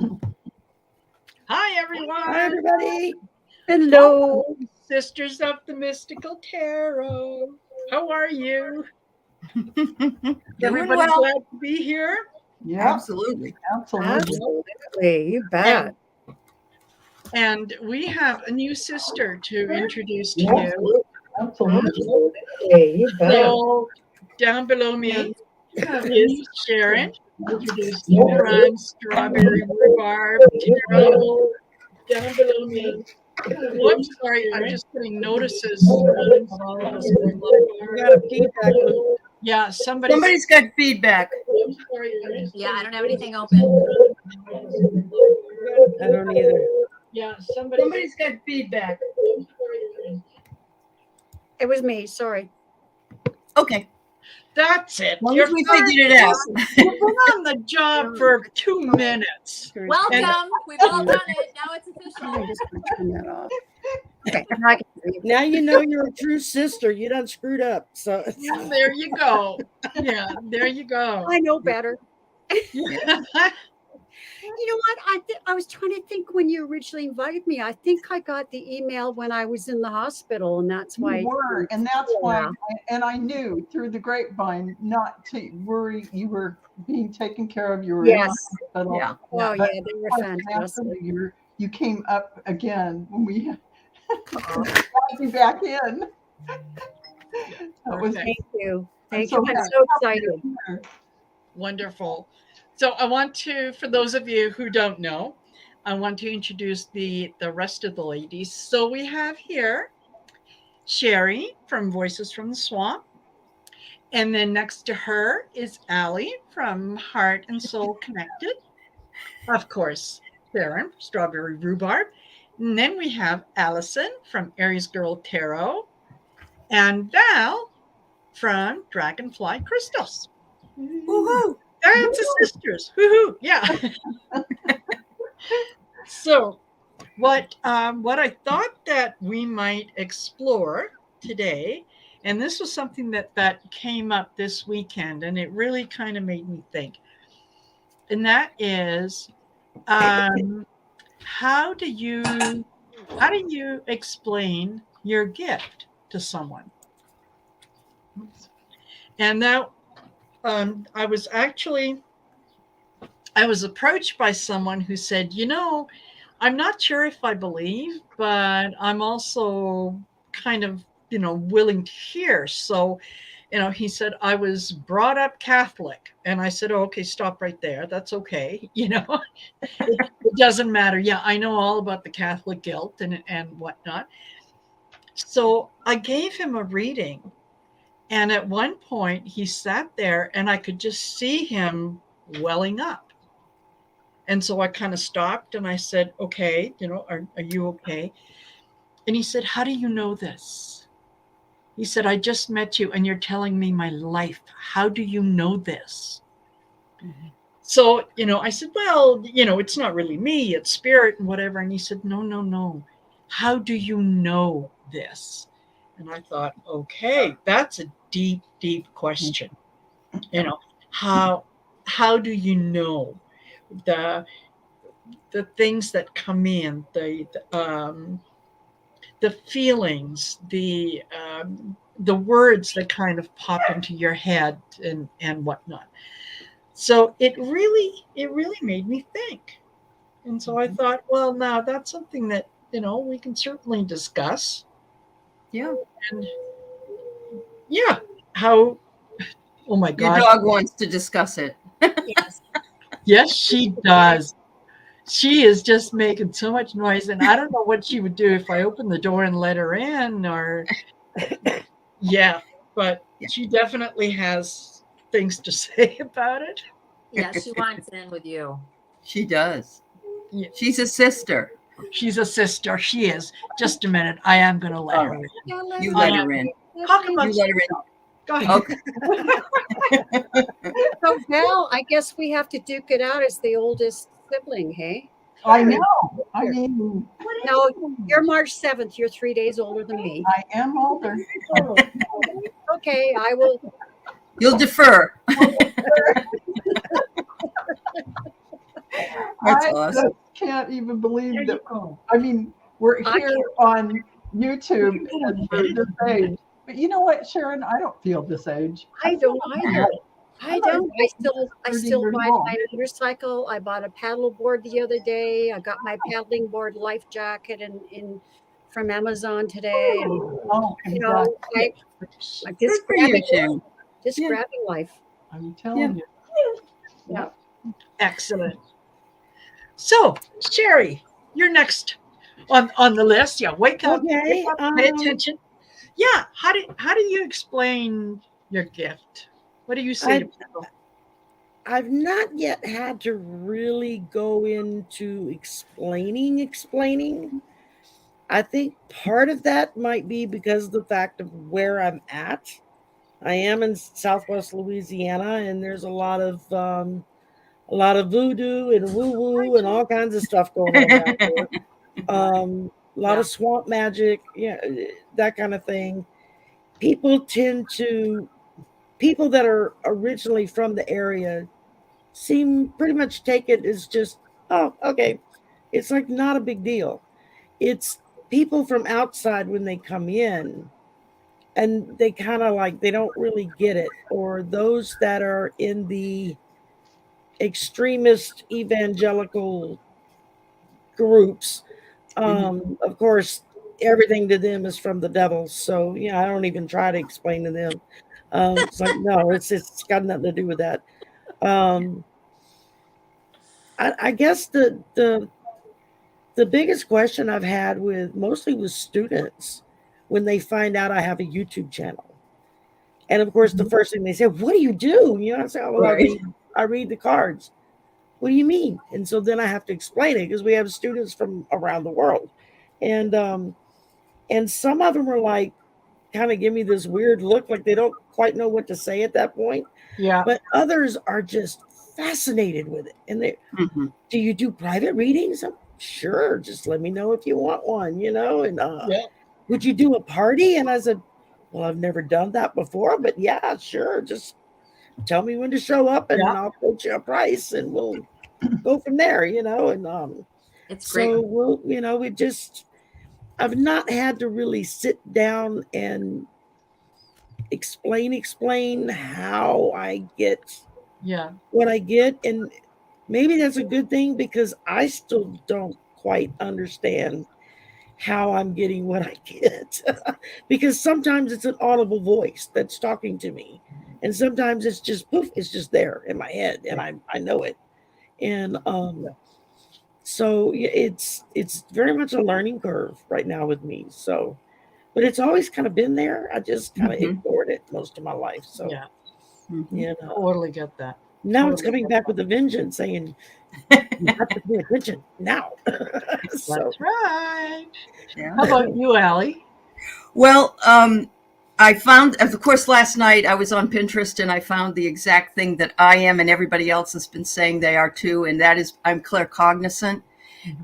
Hi, everyone. Hi, everybody. Hello. Welcome, Sisters of the Mystical Tarot. How are you? Everybody well. glad to be here? Yeah, Absolutely. absolutely. You bet. And we have a new sister to introduce to you. Absolutely. You bet. So down below me is Sharon, introducing from Strawberry Rhubarb Tarot. Down below me. Whoops, sorry, I'm just getting notices from all of us going We got a feedback loop. Yeah, Somebody's got feedback. Yeah, I don't have anything open. I don't either. Yeah, Somebody's got feedback. It was me. Sorry. Okay. That's it. As long You're as we figured it out. You've been on the job for 2 minutes. Welcome. We've all done it. Now it's I'm official. just going to turn that off. Okay. Now I can breathe. Now you know you're a true sister. You done screwed up. So There you go. Yeah, there you go. I know better. Yeah. You know what? I was trying to think when you originally invited me. I think I got the email when I was in the hospital, and that's why. You were, and that's why, Yeah. I knew through the grapevine not to worry. You were being taken care of. You were in Yes. the hospital. Yeah. Oh, But yeah. They were after fantastic. you came up again when we got you back in. That was Perfect. Thank you. Thank so you. I'm happy so excited. here. Wonderful. So I want to, for those of you who don't know, I want to introduce the rest of the ladies. So we have here Sherry from Voices from the Swamp. And then next to her is Allie from Heart and Soul Connected. Of course, Sharon, Strawberry Rhubarb. And then we have Allison from Aries Girl Tarot. And Val from Dragonfly Crystals. Woohoo. That's the sisters. Woohoo! Yeah. So, what I thought that we might explore today, and this was something that came up this weekend, and it really kind of made me think, and that is, how do you explain your gift to someone? And that I was approached by someone who said, I'm not sure if I believe, but I'm also kind of, willing to hear. So, he said, I was brought up Catholic. And I said, oh, okay, stop right there. That's okay. It doesn't matter. Yeah, I know all about the Catholic guilt and whatnot. So I gave him a reading. And at one point he sat there and I could just see him welling up. And so I kind of stopped and I said, okay, are you okay? And he said, how do you know this? He said, I just met you and you're telling me my life. How do you know this? Mm-hmm. So, I said, well, it's not really me, it's spirit and whatever. And he said, no. How do you know this? And I thought, okay, that's a deep, deep question. How do you know the things that come in, the feelings, the words that kind of pop into your head and whatnot. So it really made me think. And so I thought, well, now that's something that, we can certainly discuss. Yeah. And yeah, how, oh my God. Your dog wants to discuss it. Yes. Yes, she does. She is just making so much noise, and I don't know what she would do if I opened the door and let her in, or yeah, but she definitely has things to say about it. Yeah, she wants in with you. She does. Yeah. She's a sister. She's a sister. She is. Just a minute. I am going to let her in. You let her in. Talk about You let her in. Go ahead. Okay. So, Val, I guess we have to duke it out as the oldest sibling, hey? I know. I mean, No, you're March 7th. You're 3 days older than me. I am older. Okay, I will. You'll defer. That's I awesome. just can't even believe There that. you go. I mean, we're I here on YouTube You can go and and we're get it. this age. But you know what, Sharon? I don't feel this age. I don't either. I I'm don't. I 30 still years ride old. my motorcycle. I bought a paddle board the other day. I got my paddling board life jacket in from Amazon today. And Oh, you know, congratulations. I'm Good just for you, grabbing, Sharon. just Yeah. grabbing life. I'm telling you. Yeah. Excellent. So, Sherry, you're next on the list. Yeah, wake up, Okay. pay attention. Yeah, how do you explain your gift? What do you say to people? I've not yet had to really go into explaining. I think part of that might be because of the fact of where I'm at. I am in Southwest Louisiana, and there's a lot of voodoo and woo woo and all kinds of stuff going on down there. A lot of swamp magic, yeah, that kind of thing. People tend to People that are originally from the area seem pretty much take it as just, oh, okay. It's like not a big deal. It's people from outside when they come in and they kind of like they don't really get it, or those that are in the extremist evangelical groups. Of course, everything to them is from the devil. So yeah, I don't even try to explain to them. It's like no, it's got nothing to do with that. Um, I guess the biggest question I've had with mostly with students when they find out I have a YouTube channel. And of course, the first thing they say, "What do you do?" You know, I say, "Oh, well, Right. I read the cards." What do you mean? And so then I have to explain it because we have students from around the world, and some of them are like, kind of give me this weird look, like they don't quite know what to say at that point. Yeah, But others are just fascinated with it, and they, Mhm. do you do private readings? I'm, sure, just let me know if you want one, you know. And yeah, would you do a party? And I said, well, I've never done that before, but yeah, sure. Just tell me when to show up and yeah. I'll quote you a price and we'll go from there, you know. And It's great. so we'll, you know, I've not had to really sit down and explain how I get Yeah. what I get. And maybe that's a good thing because I still don't quite understand how I'm getting what I get. Because sometimes it's an audible voice that's talking to me. And sometimes it's just poof, it's just there in my head and I know it. And so yeah, it's very much a learning curve right now with me. So but it's always kind of been there. I just kind of Mhm. ignored it most of my life. So Yeah. Mhm. you know, Totally get that. now it's Totally coming get back that. with a vengeance saying you have to pay attention now. So That's right. Yeah. How about you, Allie? Well, I found, of course, last night I was on Pinterest and I found the exact thing that I am and everybody else has been saying they are too, and that is I'm claircognizant.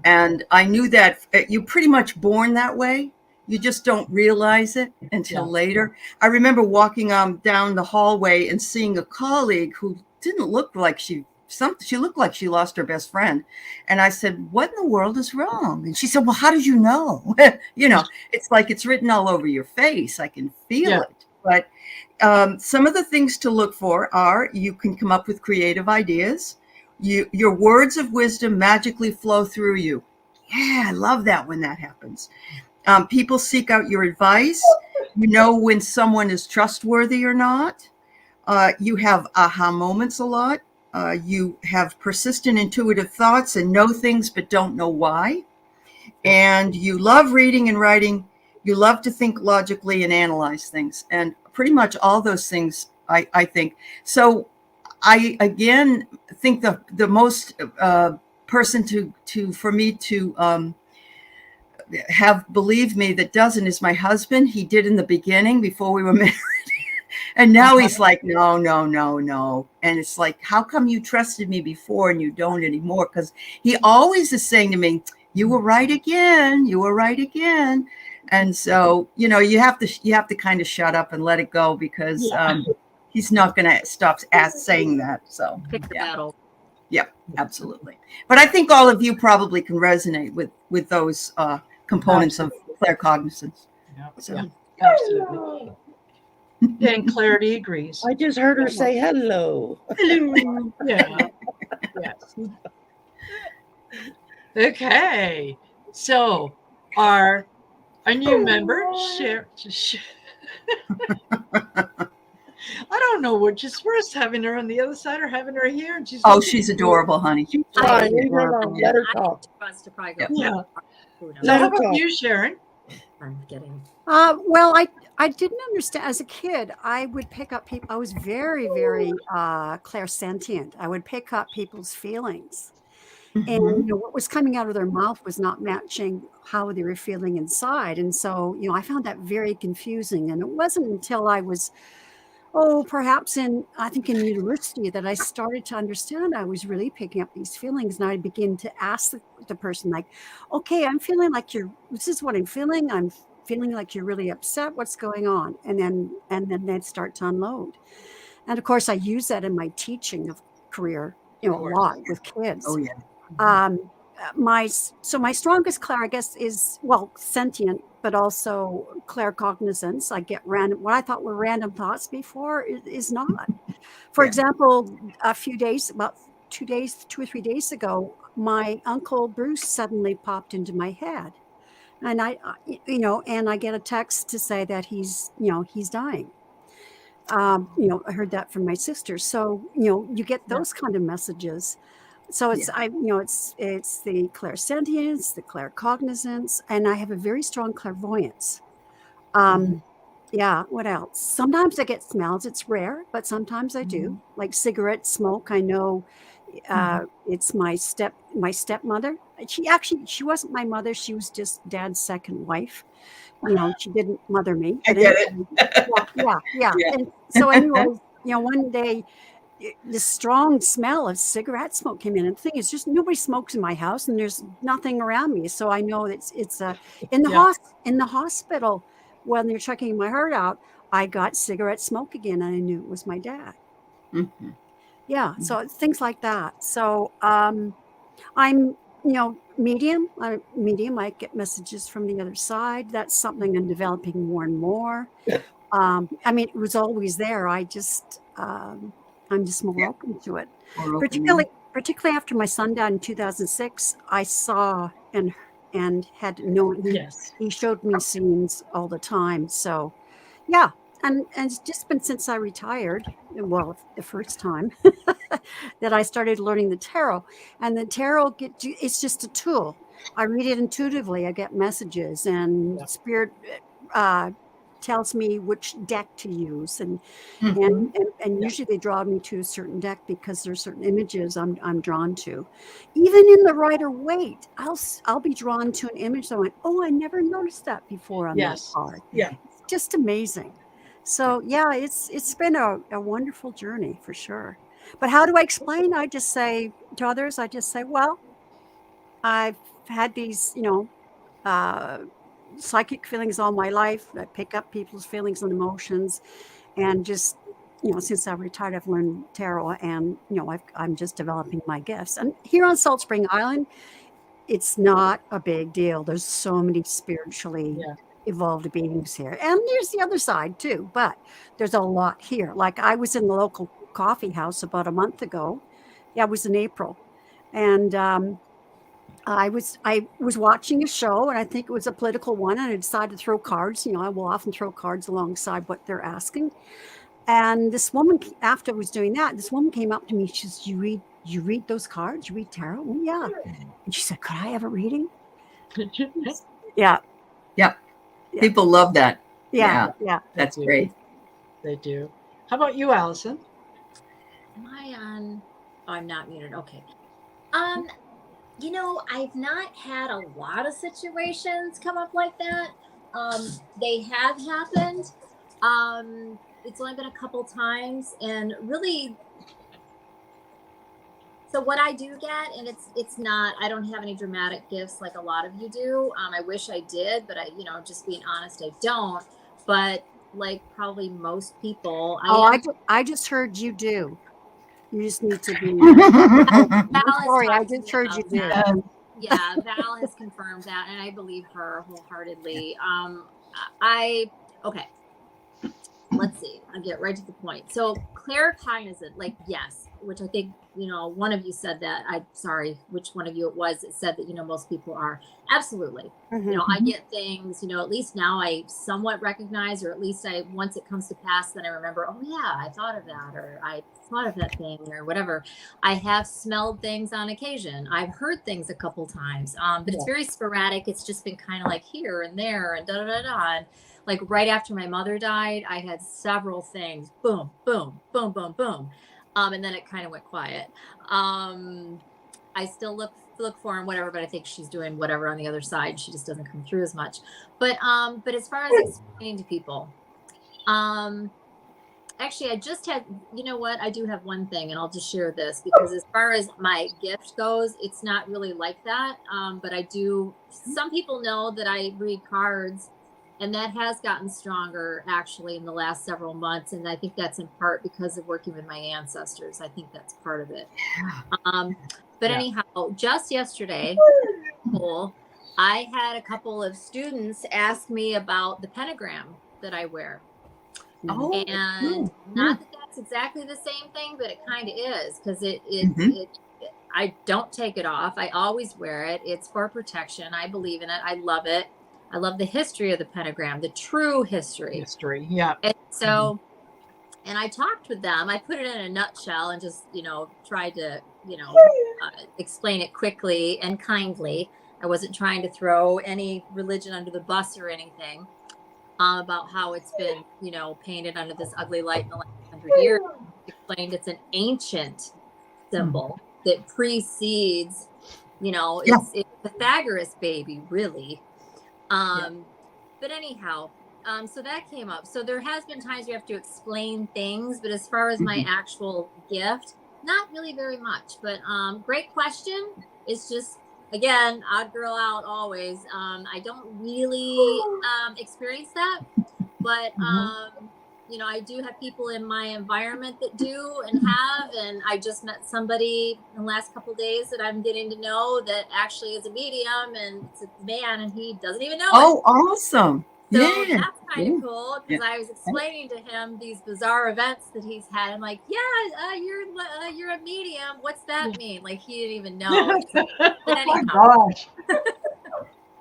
And I knew that you're pretty much born that way. You just don't realize it until later. I remember walking down the hallway and seeing a colleague who didn't look like she looked like she lost her best friend. And I said, what in the world is wrong? And she said, well, how did you know? You know, it's like it's written all over your face. I can feel it. But some of the things to look for are you can come up with creative ideas. Your words of wisdom magically flow through you. Yeah, I love that when that happens. People seek out your advice. You know when someone is trustworthy or not. You have aha moments a lot. You have persistent intuitive thoughts and know things but don't know why. And you love reading and writing. You love to think logically and analyze things. And pretty much all those things, I think. So I again think the most person for me to have believed me that doesn't is my husband. He did in the beginning before we were married. And now he's like, no, no, no, no. And it's like, how come you trusted me before and you don't anymore? Because he always is saying to me, you were right again. You were right again. And so, you know, you have to kind of shut up and let it go because he's not going to stop saying that. So Pick the battle. Yep, absolutely. But I think all of you probably can resonate with those components of claircognizance. Yeah, So. yeah, absolutely. And Clarity agrees. I just heard her say hello. Hello. Yeah. Yes. Okay. So our new member, Sharon. I don't know which is worse, having her on the other side or having her here. And She's adorable, honey. She's I fine. think Leave her alone. Let her I talk. trust to probably go. Yep. Yeah. Who knows? So Let how her about talk. you, Sharon? I'm kidding. Well, I didn't understand as a kid. I would pick up people. I was very, very clairsentient. I would pick up people's feelings, and Mhm. what was coming out of their mouth was not matching how they were feeling inside. And so, I found that very confusing. And it wasn't until I was, perhaps I think in university, that I started to understand I was really picking up these feelings. And I begin to ask the person, like, okay, I'm feeling like this is what I'm feeling. I'm feeling like you're really upset. What's going on? And then they'd start to unload. And of course, I use that in my teaching of career, a lot with kids. Oh yeah. Um, my strongest clair, I guess, is sentient, but also claircognizance. I get random. What I thought were random thoughts before is not. For Yeah. example, about 2 or 3 days ago, my uncle Bruce suddenly popped into my head, and and I get a text to say that he's dying. I heard that from my sister. So, you get those kind of messages. So it's, it's the clairsentience, the claircognizance, and I have a very strong clairvoyance. Um, yeah. What else? Sometimes I get smells. It's rare, but sometimes I do. Like cigarette smoke. I know it's my stepmother. She wasn't my mother. She was just Dad's second wife. She didn't mother me. I But get anyway, it. yeah. Yeah. And so anyway, one day the strong smell of cigarette smoke came in. And the thing is, just nobody smokes in my house, and there's nothing around me. So I know it's in the in the hospital when they're checking my heart out. I got cigarette smoke again, and I knew it was my dad. Mhm. Yeah, so things like that. So I'm medium. I get messages from the other side. That's something I'm developing more and more. I mean, it was always there. I'm just more open to it. Or Particularly after my son died in 2006, I saw and had known. Yes. He showed me scenes all the time. So, yeah, and it's just been since I retired. Well, the first time that I started learning the tarot, and the tarot it's just a tool. I read it intuitively. I get messages, and spirit tells me which deck to use, and usually they draw me to a certain deck because there's certain images I'm drawn to. Even in the Rider-Waite, I'll be drawn to an image that I went, oh, I never noticed that before on that card. Yeah. It's just amazing. So yeah, it's been a wonderful journey for sure. But how do I explain? I just say to others, well, I've had these, psychic feelings all my life. I pick up people's feelings and emotions, and just since I retired, I've learned tarot, and I'm just developing my gifts. And here on Salt Spring Island, it's not a big deal. There's so many spiritually evolved beings here, and there's the other side too. But there's a lot here. Like I was in the local coffee house about a month ago. Yeah, it was in April, and I was watching a show, and I think it was a political one, and I decided to throw cards. I will often throw cards alongside what they're asking. And this woman, after I was doing that, this woman came up to me. She says, "You read those cards? You read tarot?" Well, yeah. And she said, "Could I have a reading?" Yeah. Yep. People love that. Yeah. That's great. They do. How about you, Allison? Am I on? Oh, I'm not muted. Okay. I've not had a lot of situations come up like that. They have happened. It's only been a couple times, and really, so what I do get, and it's not, I don't have any dramatic gifts like a lot of you do. I wish I did, but just being honest, I don't. But like probably most people, I just heard you do. You just need to be. Val has Sorry, I talked to just me heard you about do that. it. Yeah, Val has confirmed that, and I believe her wholeheartedly. Okay. Let's see. I'll get right to the point. So claircognizant, like yes, which I think, one of you said that. I'm sorry, which one of you it was that said that, most people are. Absolutely. I get things, at least now I somewhat recognize, or at least once it comes to pass, then I remember, oh yeah, I thought of that, or I thought of that thing, or whatever. I have smelled things on occasion. I've heard things a couple times, but it's very sporadic. It's just been kind of like here and there and da-da-da-da. And like right after my mother died, I had several things, boom, boom, boom, boom, boom. And then it kind of went quiet. I still look for him, whatever, but I think she's doing whatever on the other side. She just doesn't come through as much. But as far as explaining to people, actually, I just had, you know what? I do have one thing, and I'll just share this, because as far as my gift goes, it's not really like that. But I do, some people know that I read cards, and that has gotten stronger actually in the last several months. And I think that's in part because of working with my ancestors. I think that's part of it. But anyhow, just yesterday, I had a couple of students ask me about the pentagram that I wear. And not that that's exactly the same thing, but it kind of is, because I don't take it off. I always wear it. It's for protection. I believe in it. I love it. I love the history of the pentagram, the true history. Yeah. And so, and I talked with them. I put it in a nutshell and just, tried to, explain it quickly and kindly. I wasn't trying to throw any religion under the bus or anything. About how it's been, painted under this ugly light in the last 100 years. Explained it's an ancient symbol that precedes, it's Pythagoras, baby, really. But anyhow, so that came up. So there has been times you have to explain things, but as far as my actual gift, not really very much. But great question. It's just, again, odd girl out always. I don't really experience that, but I do have people in my environment that do and have, and I just met somebody in the last couple of days that I'm getting to know that actually is a medium, and it's a man, and he doesn't even know it. Oh, awesome. So that's kind of cool, because I was explaining to him these bizarre events that he's had. I'm like, you're a medium. What's that mean? Like, he didn't even know. But anyhow. Oh my gosh.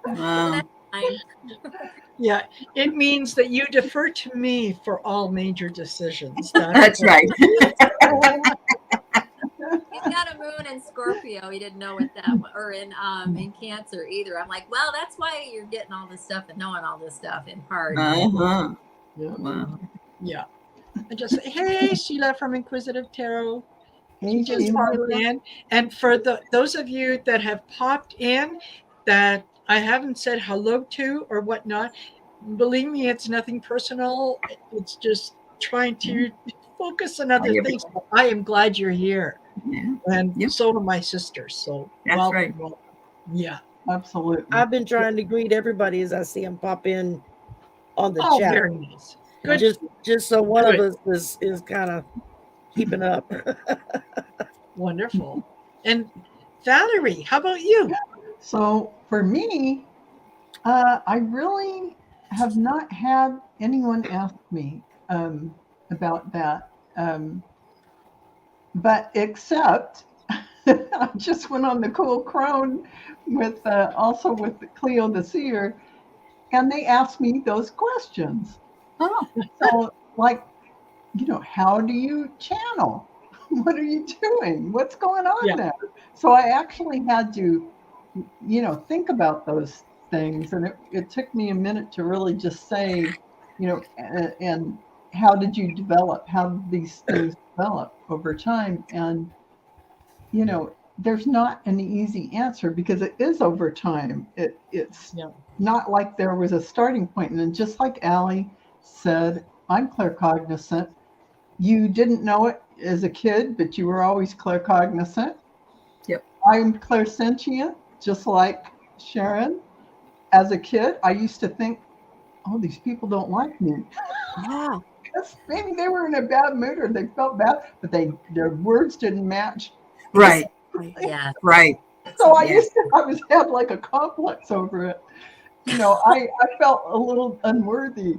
Wow. Yeah, it means that you defer to me for all major decisions. That's right. He's got a moon in Scorpio. He didn't know what that was, or in Cancer either. I'm like, well, that's why you're getting all this stuff and knowing all this stuff in part. Wow. Yeah. I just say, hey, Sheila from Inquisitive Tarot. Hey, Just Sheila. popped in. And for those of you that have popped in that I haven't said hello to or whatnot, believe me, it's nothing personal. It's just trying to focus on other things. I am glad you're here. And so are my sisters. So that's right. Yeah. Absolutely. I've been trying to greet everybody as I see them pop in on the chat. Very nice. Good. Just so one of us is kind of keeping up. Wonderful. And Valerie, how about you? So for me, I really have not had anyone ask me about that. But except I just went on the Cool Crone with also with Cleo the Seer, and they asked me those questions. So like, how do you channel? What are you doing? What's going on there? So I actually had to, think about those things, and it took me a minute to really just say, and how did you develop? How did these things develop over time? And there's not an easy answer, because it is over time. It's not like there was a starting point. And then just like Allie said, I'm claircognizant. You didn't know it as a kid, but you were always claircognizant. Yep. I'm clairsentient, just like Sharon. As a kid, I used to think, oh, these people don't like me. Yeah. guess maybe they were in a bad mood or they felt bad, but their words didn't match. Right. Yeah. Right. So I Yeah. was had like a complex over it. I felt a little unworthy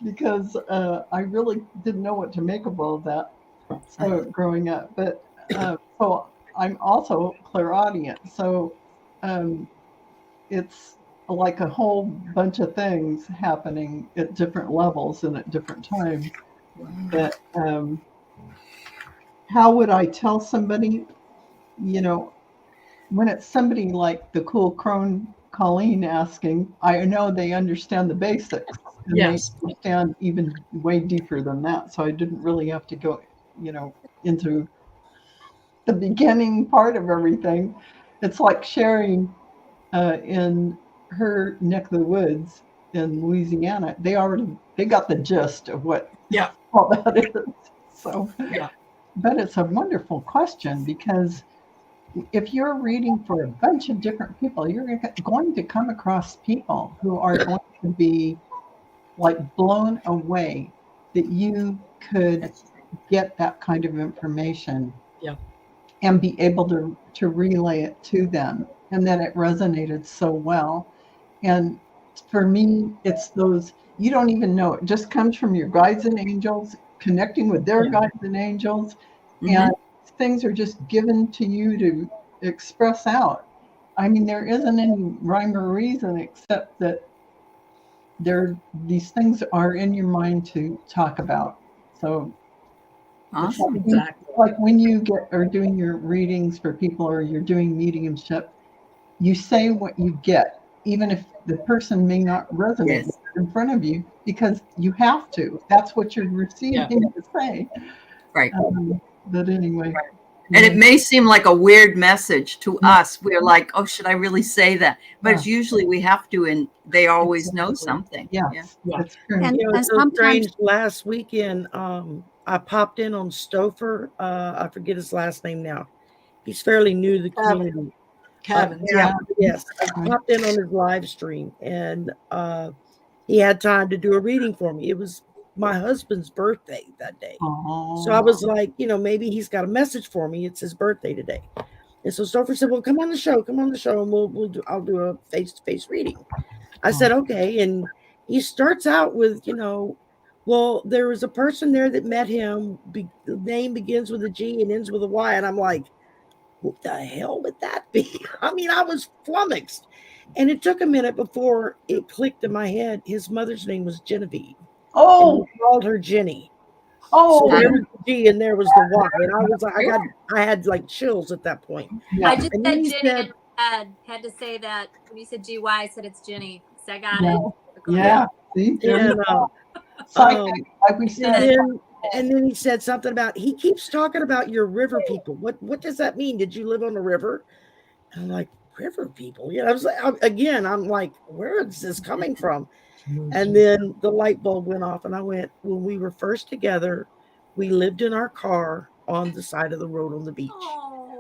because I really didn't know what to make of all that. So growing up, but so I'm also clairaudient. So it's like a whole bunch of things happening at different levels and at different times. But how would I tell somebody? When it's somebody like the cool crone Colleen asking, I know they understand the basics and Yes. they understand even way deeper than that. So I didn't really have to go, into the beginning part of everything. It's like sharing in her neck of the woods in Louisiana. They got the gist of what Yeah. all that is. So, Yeah. but it's a wonderful question because if you're reading for a bunch of different people, you're going to come across people who are going to be like blown away that you could get that kind of information Yeah. and be able to relay it to them and that it resonated so well. And for me, it's those, you don't even know, it just comes from your guides and angels, connecting with their guides and angels. And things are just given to you to express out. I mean, there isn't any rhyme or reason except that these things are in your mind to talk about. So Awesome. Exactly. like when you are doing your readings for people or you're doing mediumship, you say what you get, even if the person may not resonate in front of you, because you have to. That's what you're receiving to say. Right. But anyway. And it may seem like a weird message to us. We're like, oh, should I really say that? But it's usually we have to, and they always know something. Yes, Yeah. that's true. And, You know, and it's so sometimes strange. Last weekend, I popped in on Stouffer. I forget his last name now. He's fairly new to the community. Kevin. Yes, I popped in on his live stream, and he had time to do a reading for me. It was my husband's birthday that day. So I was like, maybe he's got a message for me. It's his birthday today. And so Stouffer said, well, come on the show, and I'll do a face-to-face reading. I said, okay. And he starts out with, well, there was a person there that met him. The name begins with a G and ends with a Y. And I'm like, what the hell would that be? I mean, I was flummoxed. And it took a minute before it clicked in my head. His mother's name was Genevieve. And he called her Jenny. So there was the G and there was the Y. And I was like, I had like chills at that point. I just And said then he Jenny said, and had to say that when you said GY, I said it's Jenny. So I got it. Yeah. See, and, like we said. and then he said something about, he keeps talking about your river people. What does that mean? Did you live on a river? And I'm like, river people? I was like, I'm like, where is this coming from? And then the light bulb went off, and I went, when we were first together, we lived in our car on the side of the road on the beach.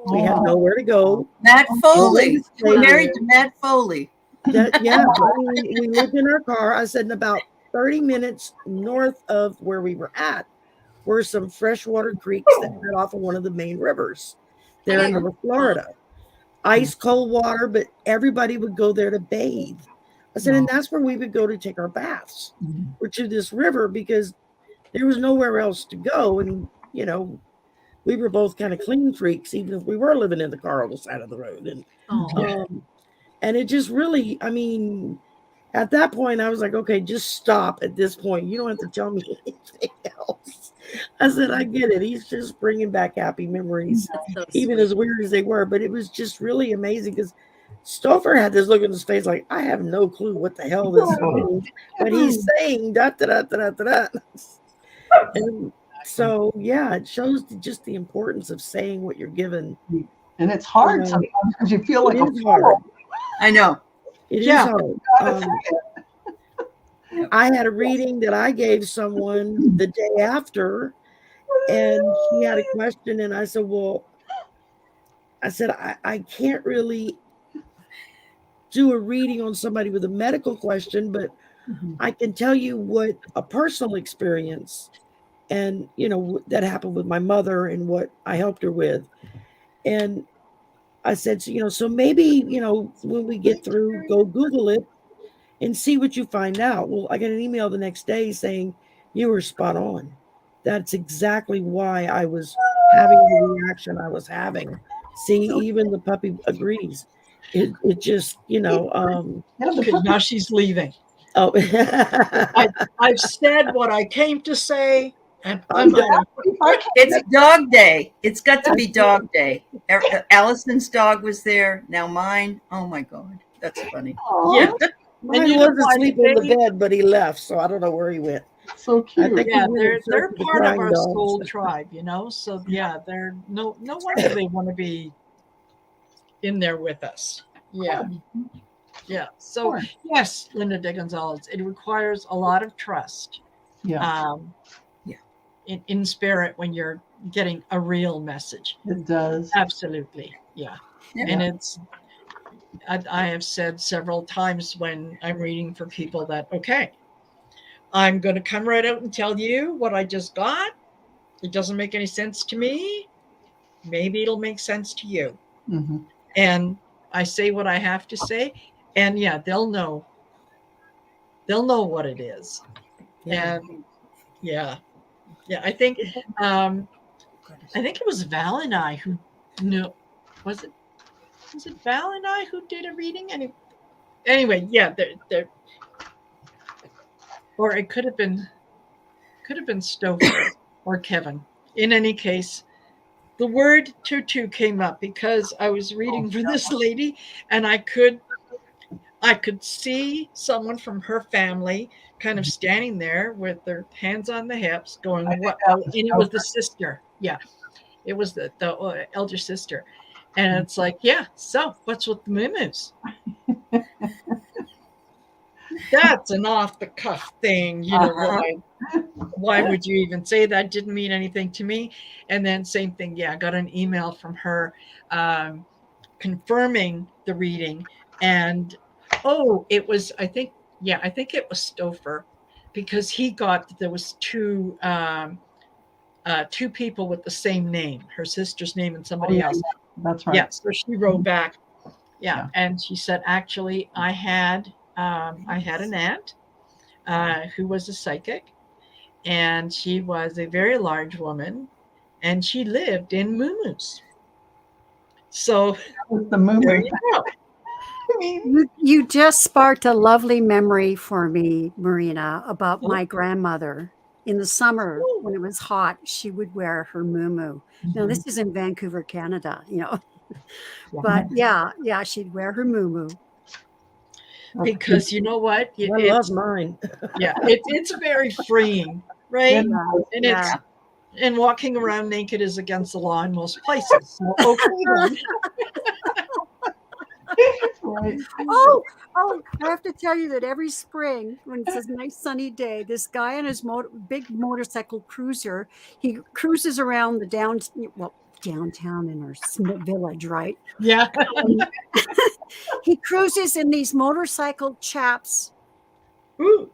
We had nowhere to go. Matt Foley. We're married to Matt Foley. We lived in our car. I said, in about 30 minutes north of where we were at were some freshwater creeks that cut off of one of the main rivers there in North Florida. Ice cold water, but everybody would go there to bathe. I said, and that's where we would go to take our baths, or to this river, because there was nowhere else to go. And, we were both kind of clean freaks, even if we were living in the car on the side of the road. And it just really, I mean, at that point, I was like, okay, just stop at this point. You don't have to tell me anything else. I said, I get it. He's just bringing back happy memories, even as weird as they were. But it was just really amazing because Stouffer had this look in his face like, I have no clue what the hell this means. But he's saying da da da da da da. And so, yeah, it shows just the importance of saying what you're given. And it's hard sometimes because you feel like a fool. I know. It is hard. I had a reading that I gave someone the day after, and she had a question, and I said, I can't really do a reading on somebody with a medical question, but I can tell you what a personal experience And, that happened with my mother and what I helped her with. And I said, so maybe, when we get through, go Google it and see what you find out. Well, I got an email the next day saying you were spot on. That's exactly why I was having the reaction I was having. See, even the puppy agrees. It just, Okay, now she's leaving. oh, I've said what I came to say, and I'm out. It's dog day. It's got to be dog day. Allison's dog was there. Now mine. Oh my God. That's funny. Yeah. mine you know was why asleep on the they- bed, but he left, so I don't know where he went. So I cute. think Yeah, he went in they're search of the part of crying our dogs. soul tribe, So yeah, they're no wonder they want to be in there with us. Yeah. Yeah. So Sure. yes, Linda de Gonzalez, it requires a lot of trust. Yeah, Yeah. In spirit when you're getting a real message. it does. Absolutely. Yeah. Yeah. And I have said several times when I'm reading for people that, okay, I'm going to come right out and tell you what I just got. It doesn't make any sense to me. Maybe it'll make sense to you. Hmm. And I say what I have to say. And yeah, they'll know what it is. Yeah. And yeah. I think it was Val and I who knew. Was it Val and I who did a reading? Anyway, yeah, they're or it could have been Stouffer or Kevin. In any case, the word tutu came up because I was reading for this lady, and I could see someone from her family kind of standing there with their hands on the hips, going, "What?" And it was the sister. Yeah, it was the elder sister, and it's like, yeah. So, what's with the moo-moos? That's an off the cuff thing, why would you even say that? Didn't mean anything to me. And then same thing, yeah, I got an email from her confirming the reading, and it was, I think it was Stouffer, because he got that there was two people with the same name, her sister's name and somebody else. That's right. Yeah, so she wrote back, Yeah. and she said, actually, I had an aunt who was a psychic, and she was a very large woman, and she lived in Muumuus. So With the moo there you go. I mean, You just sparked a lovely memory for me, Marina, about my grandmother. In the summer, when it was hot, she would wear her muumuu. Now, this is in Vancouver, Canada, But yeah, she'd wear her muumuu. Because you know what? I love mine. Yeah, it's very freeing, right? And Yeah. and walking around naked is against the law in most places. So, okay, then. right. Oh, I have to tell you that every spring, when it's a nice sunny day, this guy on his big motorcycle cruiser, he cruises around the downtown in our village, right? Yeah. He cruises in these motorcycle chaps, Ooh.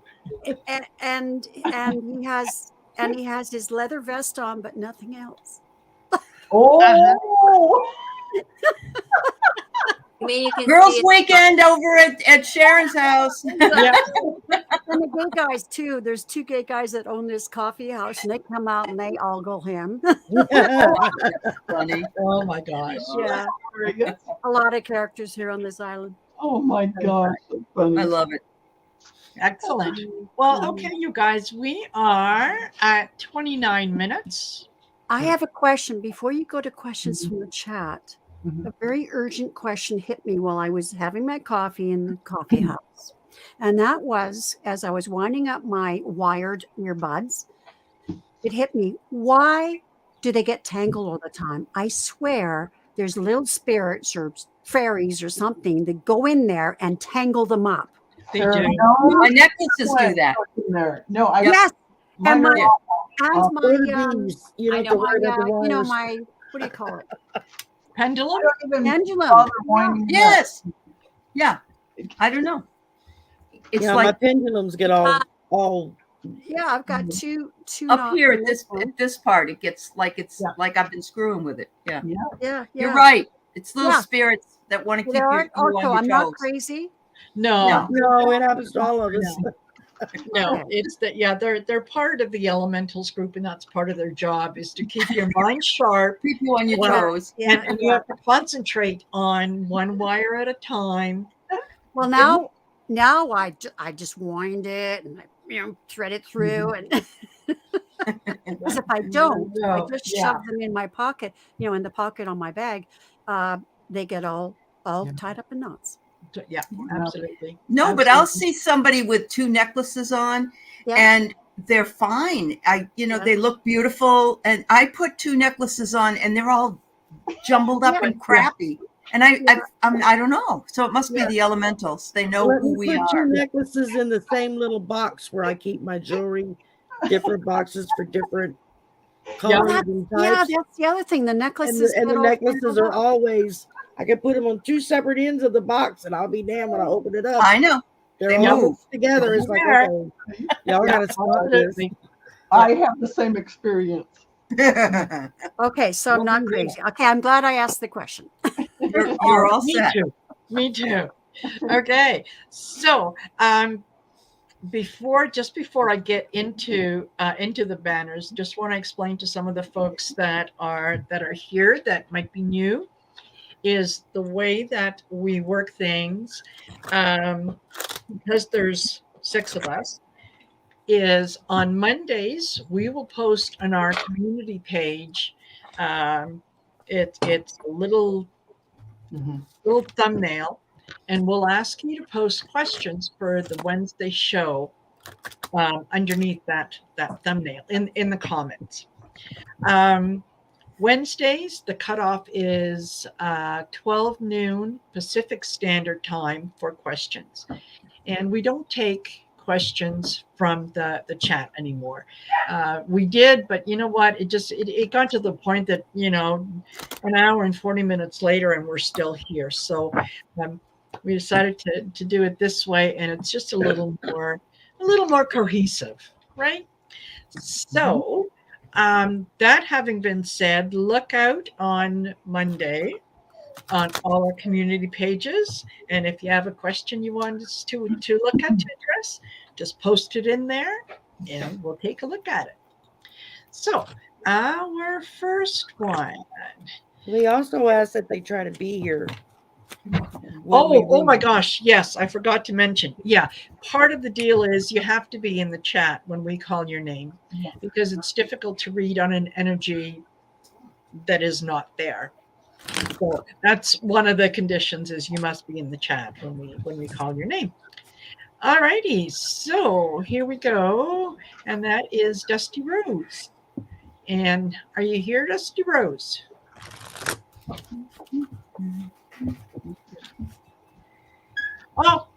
and he has his leather vest on, but nothing else. Oh, I mean, you can Girls' see it. weekend over at Sharon's house. Yeah. And the gay guys too. There's two gay guys that own this coffee house, and they come out and they ogle him. Funny. Oh my gosh. Yeah, very good. a lot of characters here on this island. Oh my gosh, so funny. I love it. Excellent. Well, okay, you guys, we are at 29 minutes. I have a question before you go to questions from the chat. Mhm. A very urgent question hit me while I was having my coffee in the coffee house. And that was, as I was winding up my wired earbuds, it hit me. Why do they get tangled all the time? I swear there's little spirits or fairies or something that go in there and tangle them up. They There are do. no My necklaces do that. in there. No, I Yes. And mine are and my, Bees, you I don't know, have to worry about the wires. my, what do you call it? Pendulum? I don't even Pendulum. bother winding it up. Yes. Yeah. I don't know. It's Yeah, my like pendulums get all Yeah, I've got two Up knots here in this one. at this part, it gets like it's Yeah. like I've been screwing with it. Yeah. Yeah. Yeah, You're yeah. right. It's little Yeah. spirits that want to keep There you are on also, your I'm not toes. crazy. No, No, it happens to all of us. no, no. Okay. It's that, yeah, they're part of the elementals group, and that's part of their job is to keep your mind sharp. Keep you on your Wow. toes. Yeah, And you have to concentrate on one wire at a time. Well, now I just wind it and I thread it through, and because if I don't, if I just Yeah. shove them in my pocket, in the pocket on my bag, they get all Yeah. tied up in knots. Yeah, absolutely. No, but I'll Absolutely. see somebody with 2 necklaces on, Yeah. and they're fine. They look beautiful, and I put 2 necklaces on, and they're all jumbled up Yeah. and crappy. And I don't know. So it must be Yeah. the elementals. They know Let who me we put 2 are. necklaces in the same little box where I keep my jewelry, different boxes for different colors and Yeah, types. that's the other thing. The And necklaces the get all necklaces tangled are up. always, I can put them on 2 separate ends of the box, and I'll be damned when I open it up. I know. They're They all move. mixed together. It's like, Yeah. okay, y'all Yeah, gotta stop this. absolutely. I have the same experience. Okay, so I'm not crazy. Okay, I'm glad I asked the question. You're all Me set. too. Me too. Okay. So just before I get into the banners, just want to explain to some of the folks that are here that might be new, is the way that we work things, because there's 6 of us, is on Mondays we will post on our community page. It's a little thumbnail, and we'll ask you to post questions for the Wednesday show underneath that thumbnail in the comments. Wednesdays, the cutoff is 12 noon Pacific Standard Time for questions. And we don't take questions from the chat anymore. We did, but you know what? It got to the point that, an hour and 40 minutes later, and we're still here. So we decided to do it this way, and it's just a little more cohesive, right? So that having been said, look out on Monday on all our community pages, and if you have a question you want us to look at, to address, just post it in there and we'll take a look at it. So our first one, They also ask that they try to be here. oh my gosh, yes, I forgot to mention. Yeah, part of the deal is you have to be in the chat when we call your name, because it's difficult to read on an energy that is not there. So that's one of the conditions, is you must be in the chat when we call your name. All righty, so here we go, and that is Dusty Rose. And are you here, Dusty Rose? Oh,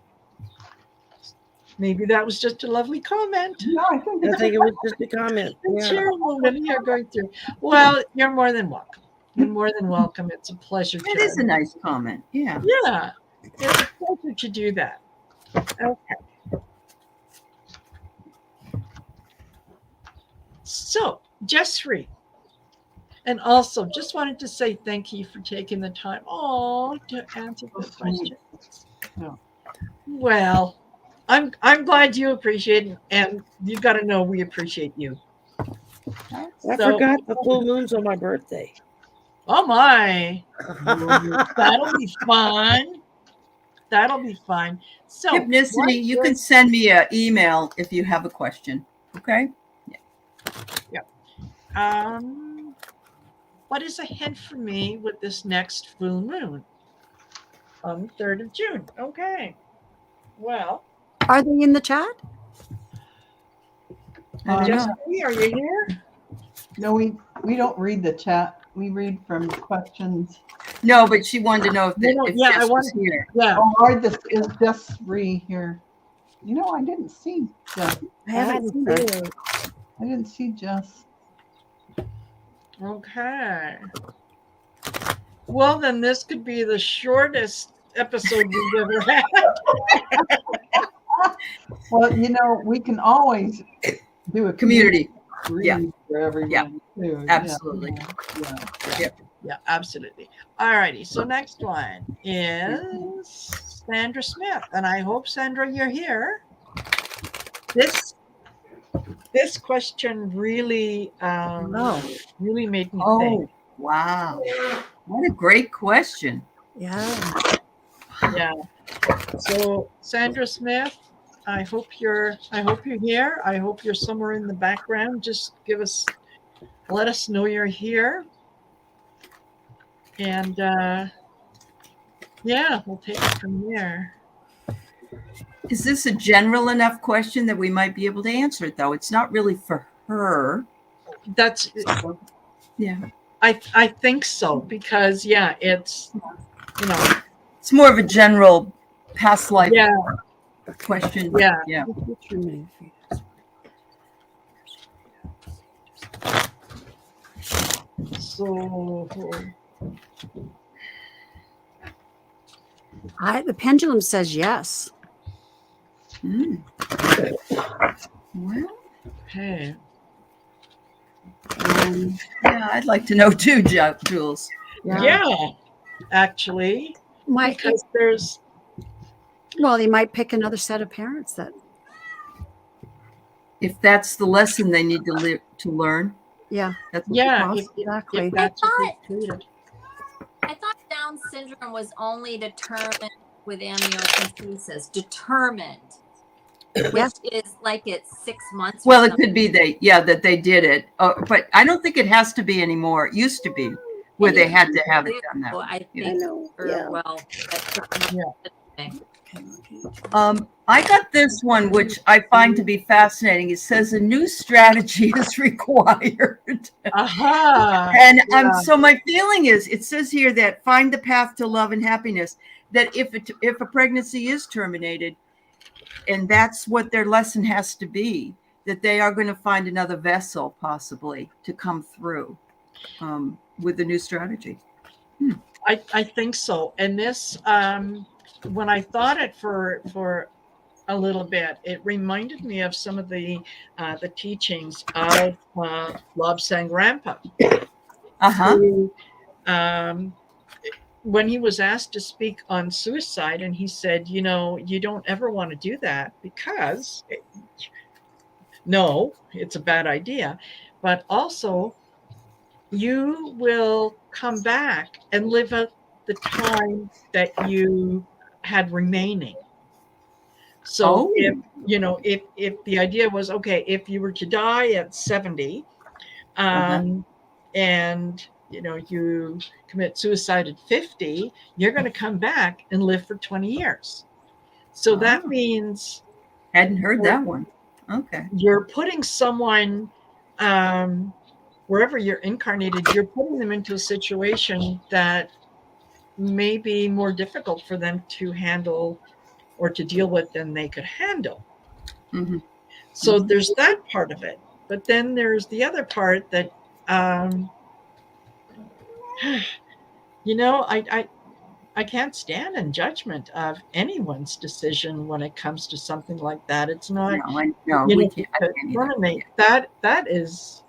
maybe that was just a lovely comment. No, I think I think it was just a comment. Yeah. Sharon will really are going through. Well, you're more than welcome. You're more than welcome. It's a pleasure. It is a nice comment. Yeah. Yeah, it's a pleasure to do that. Okay. So, Jessry, and also just wanted to say thank you for taking the time to answer the questions. Yeah. Well, I'm glad you appreciate it, and you've got to know we appreciate you. I forgot the full moon's on my birthday. Oh my, that'll be fun. That'll be fun. So, Hypnicity, you can send me an email if you have a question. Okay. Yeah. What is ahead for me with this next full moon on the 3rd of June? Okay. Well, Are they in the chat? Jessica, are you here? No, we don't read the chat. We read from questions. No, but she wanted to know if I Jess want was here. Yeah. Oh, Lord, this is Jess Ree here. I didn't see Jess. I haven't seen her. I didn't see Jess. Okay. Well, then this could be the shortest episode we've ever had. Well, we can always Do a Community. read Yeah. for everyone too. Absolutely. Yeah, absolutely. All righty. So next one is Sandra Smith, and I hope, Sandra, you're here. This question really really made me think. Wow. What a great question. Yeah. Yeah. So Sandra Smith, I hope you're here. I hope you're somewhere in the background. Just let us know you're here. And yeah, we'll take it from there. Is this a general enough question that we might be able to answer it, though? It's not really for her. That's Yeah. I think so, because it's It's more of a general past life yeah, question. yeah. Yeah. So The pendulum says yes. Mm. Well, okay. yeah, I'd like to know too, Jules. Yeah, actually, because there's they might pick another set of parents that. If that's the lesson they need to learn. Yeah. That's Exactly. If that's what they treated. I thought Down syndrome was only determined with amniocentesis. Determined. Which is like it's 6 months. Well, it could be that they did it, but I don't think it has to be anymore. It used to be where they had to have it done that way. I think. I got this one, which I find to be fascinating. It says a new strategy is required. And so my feeling is, it says here that find the path to love and happiness, that if a pregnancy is terminated, and that's what their lesson has to be, that they are going to find another vessel possibly to come through with the new strategy. I think so. And this, when I thought it for a little bit, it reminded me of some of the teachings of Lobsang Rampa. Who, when he was asked to speak on suicide, and he said, you don't ever want to do that, because it's a bad idea, but also you will come back and live out the time that you had remaining. So if the idea was, okay, if you were to die at 70, and you commit suicide at 50, you're going to come back and live for 20 years. So that means, hadn't heard that one. Okay. You're putting someone, wherever you're incarnated, you're putting them into a situation that may be more difficult for them to handle or to deal with than they could handle. So there's that part of it. But then there's the other part that, I can't stand in judgment of anyone's decision when it comes to something like that. It's not, we can't. That is,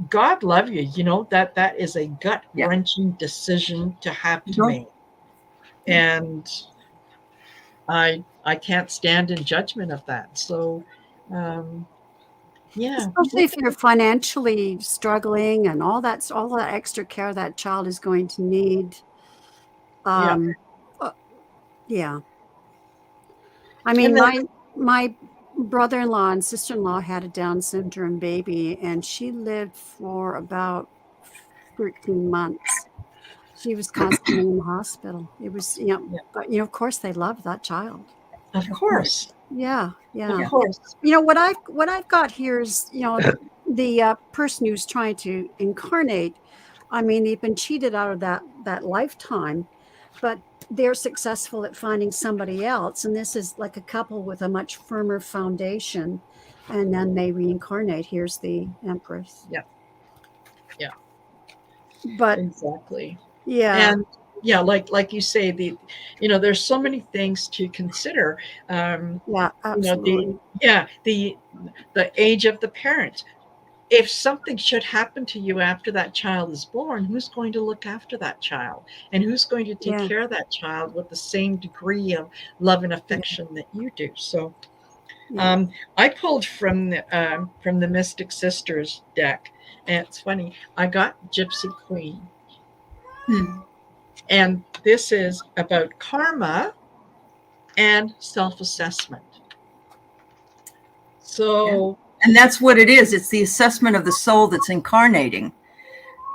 God love you, that is a gut-wrenching decision to have to make. And I can't stand in judgment of that. So, especially if you're financially struggling and all that extra care that child is going to need. I mean, my brother-in-law and sister-in-law had a Down syndrome baby, and she lived for about 13 months. She was constantly in the hospital. It was, but of course they loved that child. Of course. Yeah. Of course. What I've got here is, the person who's trying to incarnate. I mean, they've been cheated out of that lifetime, but they're successful at finding somebody else. And this is like a couple with a much firmer foundation, and then they reincarnate. Here's the Empress. Yeah. But exactly. Yeah. And yeah, like you say, there's so many things to consider. Yeah, absolutely. The age of the parents. If something should happen to you after that child is born, who's going to look after that child? And who's going to take Yeah. care of that child with the same degree of love and Yeah. affection that you do? So Yeah. I pulled from the Mystic Sisters deck, and it's funny. I got Gypsy Queen, Hmm. and this is about karma and self-assessment. So And that's what it is. It's the assessment of the soul that's incarnating.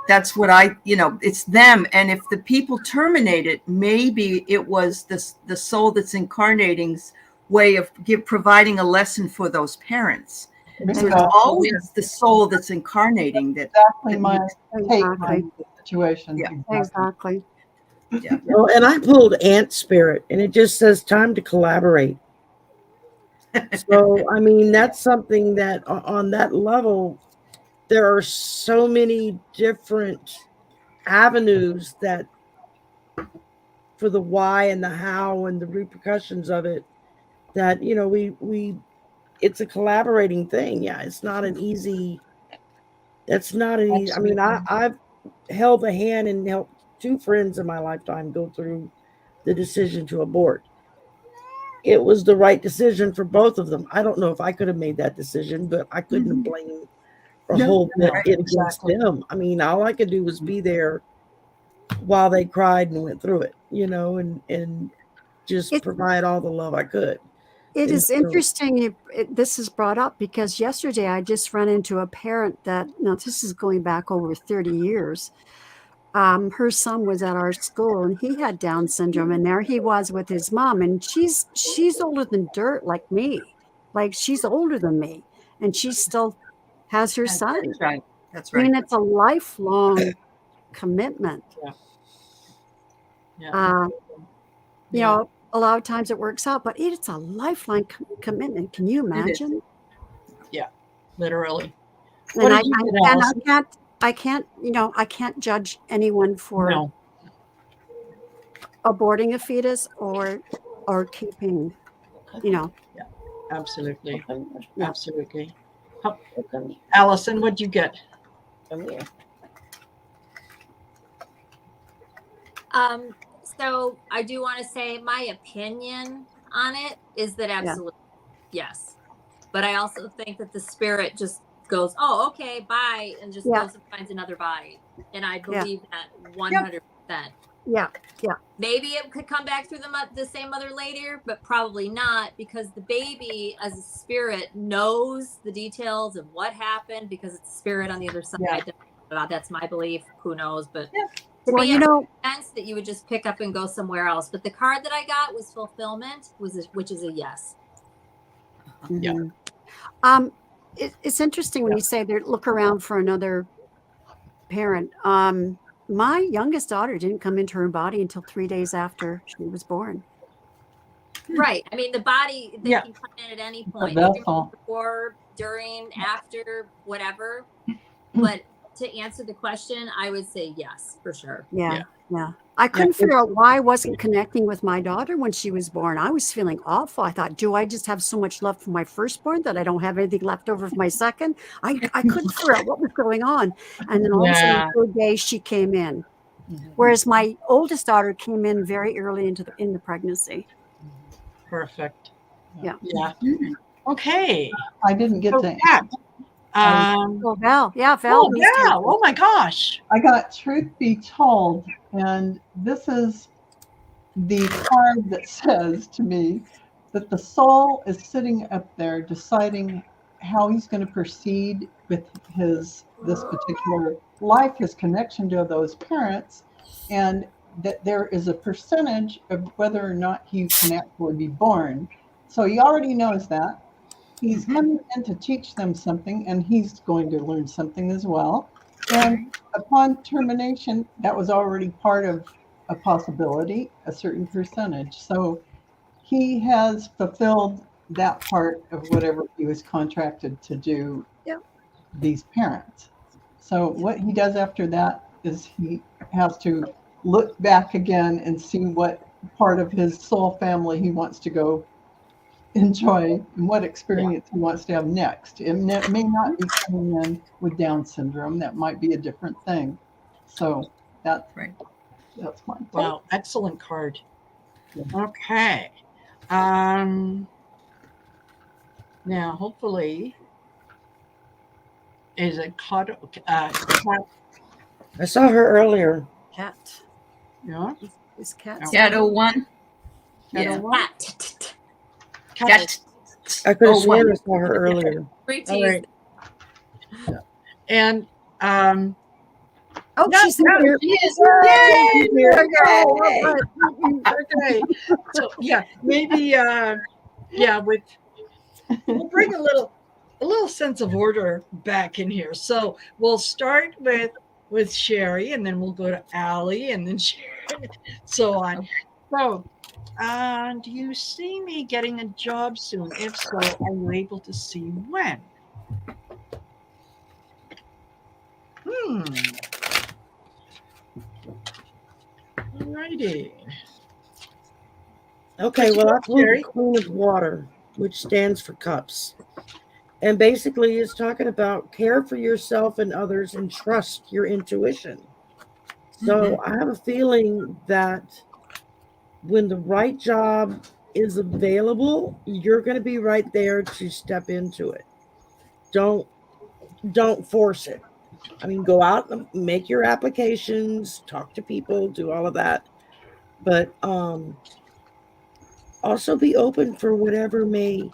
That's what it's them. And if the people terminate it, maybe it was the soul that's incarnating's way of providing a lesson for those parents. So it's always the soul that's incarnating that. Exactly my take Exactly. on the situation. Yeah. Exactly. Yeah. Well, and I pulled Ant Spirit, and it just says time to collaborate. So, I mean, that's something that on that level, there are so many different avenues that for the why and the how and the repercussions of it that, we it's a collaborating thing. Yeah. It's not an easy, that's not an easy, I mean, I've held a hand and helped two friends in my lifetime go through the decision to abort. It was the right decision for both of them. I don't know if I could have made that decision, but I couldn't have blamed or No, hold it right, against exactly. them. I mean, all I could do was be there while they cried and went through it, and just It provide all the love I could. it And is so, interesting this is brought up because yesterday I just ran into a parent that now this is going back over 30 years. Her son was at our school and he had Down syndrome, and there he was with his mom, and she's older than dirt, like me, like she's older than me, and she still has her son. That's right. That's I mean, right. it's a lifelong commitment. Yeah. Uh, you Yeah. know, a lot of times it works out, but it's a lifelong commitment. Can you It is. imagine? Literally. And What I, did you I get, and Allison? I can't judge anyone for No. aborting a fetus or keeping, Yeah. Absolutely. Yeah. Absolutely. Allison, what'd you get? come here. So I do want to say my opinion on it is that absolutely yes. But I also think that the spirit just goes, oh, okay, bye, and just Yeah. goes and finds another body. And I Yeah. believe that 100%. Yeah. Maybe it could come back through the same mother later, but probably not, because the baby as a spirit knows the details of what happened because it's spirit on the other side. Yeah. That's my belief. Who knows? But Well, to me, it makes sense that you would just pick up and go somewhere else. But the card that I got was fulfillment, which is a yes. Yeah. It's interesting when you say they look around for another parent. My youngest daughter didn't come into her body until 3 days after she was born. Right. I mean, the body, they Yeah. can come in at any point, That's even all. before, during, after, whatever. But to answer the question, I would say yes, for sure. Yeah. I couldn't figure out why I wasn't connecting with my daughter when she was born. I was feeling awful. I thought, do I just have so much love for my firstborn that I don't have anything left over for my second? I couldn't figure out what was going on. And then all of a sudden, the third day, she came in. Whereas my oldest daughter came in very early in the pregnancy. Perfect. Yeah. Okay. I didn't get to. Kat, Oh, Val. Yeah, Val. oh, yeah. Oh my gosh. I got Truth Be Told, and this is the card that says to me that the soul is sitting up there deciding how he's going to proceed with this particular life, his connection to those parents, and that there is a percentage of whether or not he can actually be born. So he already knows that. He's coming in to teach them something, and he's going to learn something as well. And upon termination, that was already part of a possibility, a certain percentage. So he has fulfilled that part of whatever he was contracted to do these parents. So what he does after that is he has to look back again and see what part of his soul family he wants to go enjoy and what experience he wants to have next. It may not be coming in with Down syndrome. That might be a different thing. So that's Right. That's my take. Wow, excellent card. Yeah. Okay. Now, hopefully, is it cat? I saw her earlier. Cat. Yeah. Is cat. Okay. Shadow 1. Shadow Yeah. one? Cat. I could have Oh, sworn I one. saw her earlier. Great All tease. right. And Oh, no, she's no, here. she is. Yay! Yay! There we go. Okay. Okay. So yeah, maybe yeah, we'll bring a little sense of order back in here. So we'll start with Sherry, and then we'll go to Allie, and then Sharon, so on. So, do you see me getting a job soon? If so, are you able to see when? Alrighty. Okay, What you well, got, I pulled the Sherry? Queen of Water, which stands for cups. And basically, it's talking about care for yourself and others and trust your intuition. So I have a feeling that when the right job is available, you're going to be right there to step into it. Don't force it. I mean, go out and make your applications, talk to people, do all of that. But also be open for whatever may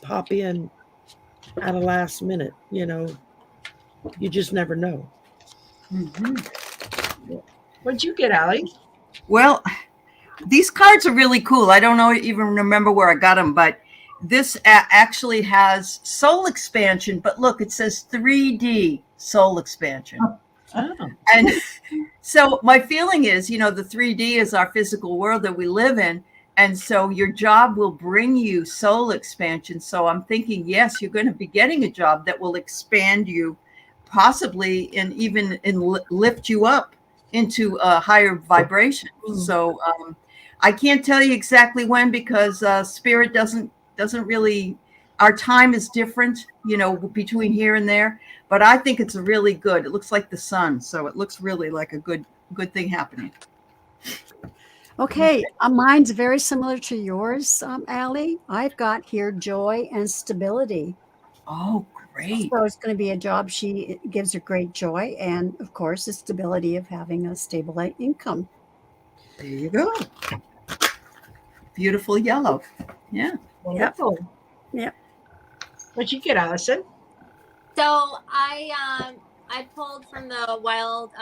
pop in at a last minute. You just never know. What'd you get, Allie? Well, these cards are really cool. I don't know, even remember where I got them, but this actually has soul expansion. But look, it says 3D soul expansion. Oh. And so my feeling is, the 3D is our physical world that we live in. And so your job will bring you soul expansion. So I'm thinking, yes, you're going to be getting a job that will expand you, possibly, and even lift you up into a higher vibration. So I can't tell you exactly when, because spirit doesn't really, our time is different, between here and there. But I think it's really good. It looks like the sun. So it looks really like a good thing happening. Okay, mine's very similar to yours, Allie. I've got here joy and stability. Oh, great. So it's going to be a job it gives her great joy, and of course, the stability of having a stable income. There you go. Beautiful yellow. Yeah. Wonderful. Yep. What'd you get, Allison? So I pulled from the wild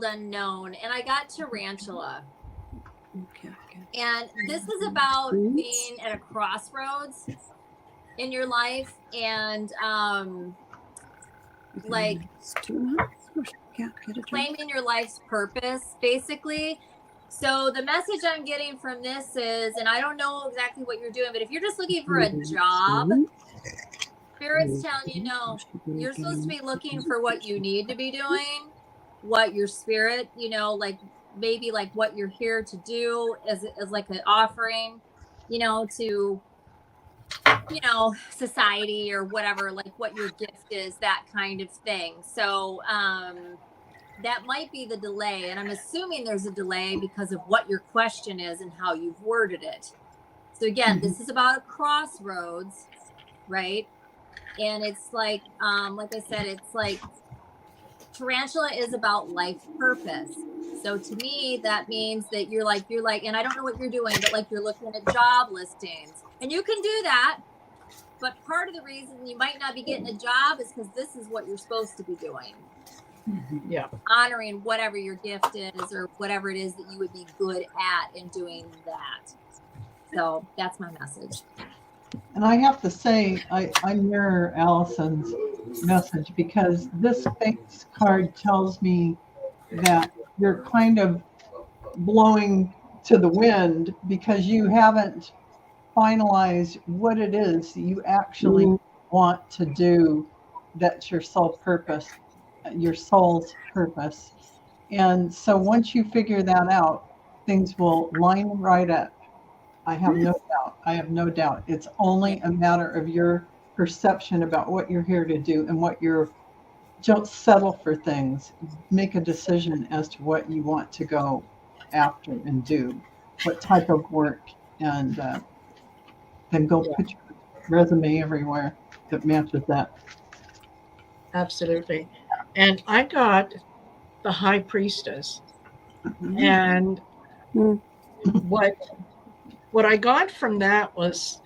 unknown, and I got tarantula. Okay. And this is about being at a crossroads in your life, and like claiming your life's purpose, basically. So the message I'm getting from this is, and I don't know exactly what you're doing, but if you're just looking for a job, Spirit's telling you, no, you're supposed to be looking for what you need to be doing, what your spirit, like maybe like what you're here to do as like an offering, to, society or whatever, like what your gift is, that kind of thing. So that might be the delay. And I'm assuming there's a delay because of what your question is and how you've worded it. So again, this is about a crossroads, right? And it's like I said, it's like tarantula is about life purpose. So to me, that means that you're like, and I don't know what you're doing, but like you're looking at job listings, and you can do that. But part of the reason you might not be getting a job is because this is what you're supposed to be doing. Yeah. Honoring whatever your gift is or whatever it is that you would be good at in doing that. So that's my message. And I have to say, I mirror Allison's message, because this face card tells me that you're kind of blowing to the wind because you haven't finalized what it is you actually want to do. That's your soul purpose, your soul's purpose. And so once you figure that out, things will line right up. I have no doubt. I have no doubt. It's only a matter of your perception about what you're here to do and what you're. Don't settle for things. Make a decision as to what you want to go after and do, what type of work, and then go put your resume everywhere that matches that. Absolutely. And I got the High Priestess. And Mm. what I got from that was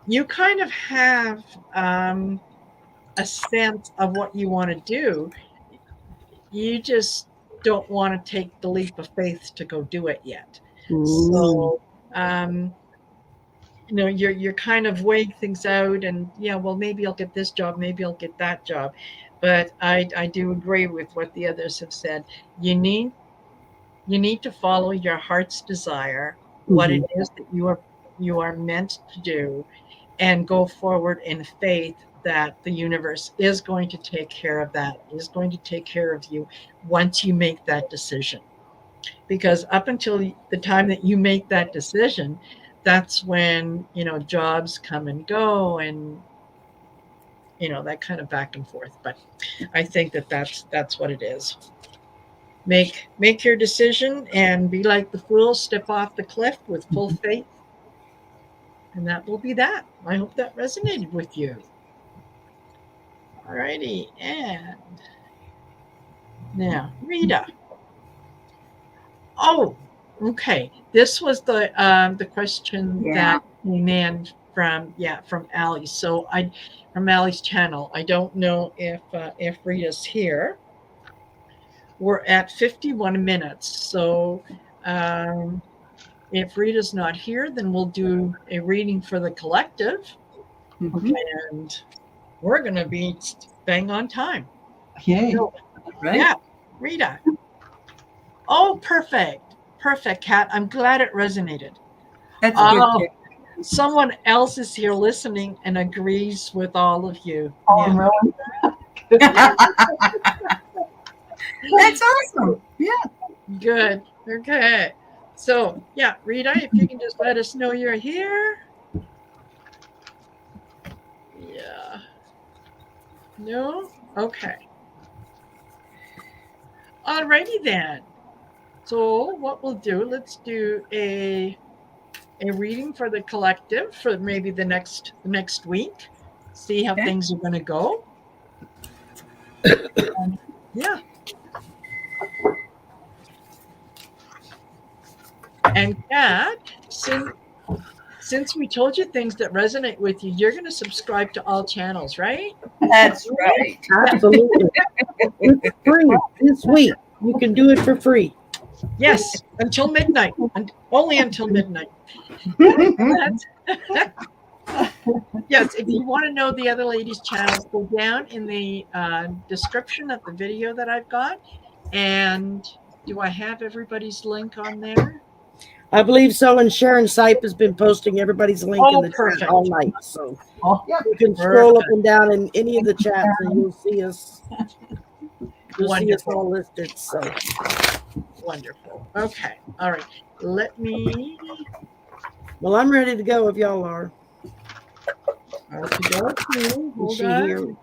you kind of have a sense of what you want to do. You just don't want to take the leap of faith to go do it yet. So you're kind of weighing things out, and well, maybe I'll get this job, maybe I'll get that job. But I do agree with what the others have said. You need to follow your heart's desire, what it is that you are meant to do, and go forward in faith that the universe is going to take care of that, is going to take care of you once you make that decision. Because up until the time that you make that decision, that's when jobs come and go, and that kind of back and forth. But I think that's what it is. Make your decision and be like the fool, step off the cliff with full faith, and that will be that. I hope that resonated with you. Alrighty, and now Rita. Oh, okay. This was the question that came in from Ali. So from Ali's channel. I don't know if Rita's here. We're at 51 minutes. So if Rita's not here, then we'll do a reading for the collective. And we're going to be bang on time. Yay. So, Right? Yeah, Rita. Oh, perfect. Perfect, Kat. I'm glad it resonated. That's good. Someone else is here listening and agrees with all of you. Oh, really? That's awesome. Yeah. Good. Okay. So, Rita, if you can just let us know you're here. Yeah. No? Okay. Alrighty then. So what we'll do, let's do a reading for the collective for maybe the next week. See how things are going to go. Yeah. And Kat, since we told you things that resonate with you, you're going to subscribe to all channels, right? That's right. Absolutely. It's free this week. You can do it for free. Yes, until midnight. Only until midnight. Yes, if you want to know the other ladies' channels, go down in the description of the video that I've got. And do I have everybody's link on there? I believe so. And Sharon Sipe has been posting everybody's link in the chat all night. So you can scroll up and down in any of the chats and you'll see us. You'll see us all listed. So wonderful. Okay. All right. Let me. Well, I'm ready to go if y'all are. Hold on. Here?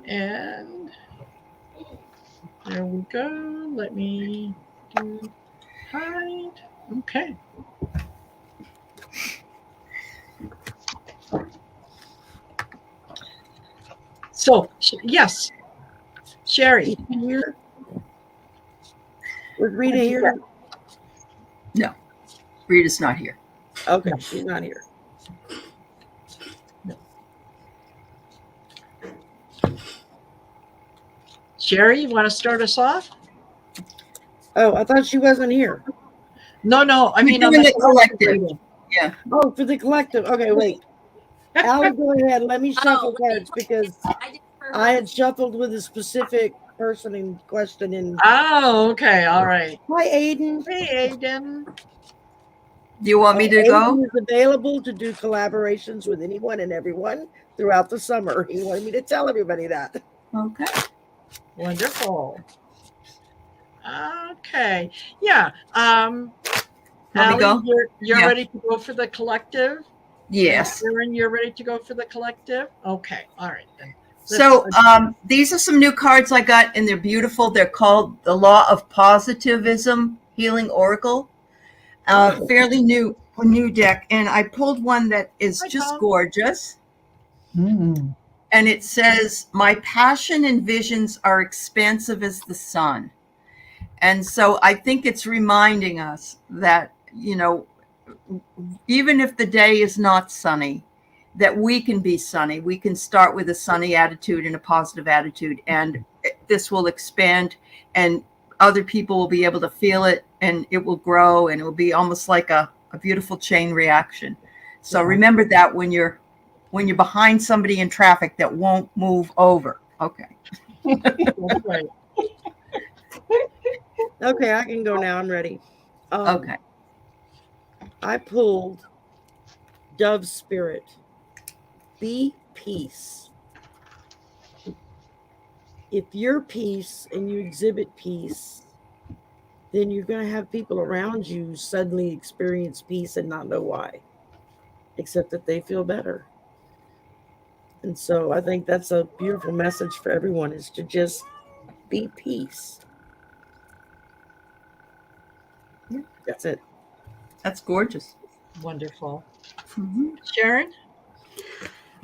And there we go. Let me do hide. Okay. So, yes, Sherry. Here. Was Rita here? No, Rita's not here. Okay, she's not here. No. Sherry, you want to start us off? Oh, I thought she wasn't here. No. I mean, on the collective. Yeah. Oh, for the collective. Okay, wait. Allie, go ahead. Let me shuffle cards because I had shuffled with a specific person in question. Oh, okay. All right. Hi, Aiden. Hey, Aiden. Do you want me to go? Aiden is available to do collaborations with anyone and everyone throughout the summer. He wanted me to tell everybody that. Okay. Wonderful. Okay. Yeah. Let me Allie, go. you're Yeah. ready to go for the collective? Yes. And Sharon, you're ready to go for the collective? Okay. All right then. So these are some new cards I got, and they're beautiful. They're called the Law of Positivism Healing Oracle. Fairly new deck, and I pulled one that is Hi, just Tom. gorgeous. Mm. And it says, "My passion and visions are expansive as the sun." And so I think it's reminding us that, even if the day is not sunny, that we can be sunny. We can start with a sunny attitude and a positive attitude, and this will expand, and other people will be able to feel it, and it will grow, and it will be almost like a beautiful chain reaction. So remember that when you're behind somebody in traffic that won't move over. Okay. That's right. Okay, I can go now. I'm ready. Okay. I pulled Dove Spirit. Be peace. If you're peace and you exhibit peace, then you're going to have people around you suddenly experience peace and not know why, except that they feel better. And so I think that's a beautiful message for everyone, is to just be peace. Yeah. That's it. That's gorgeous. Wonderful. Mhm. Sharon?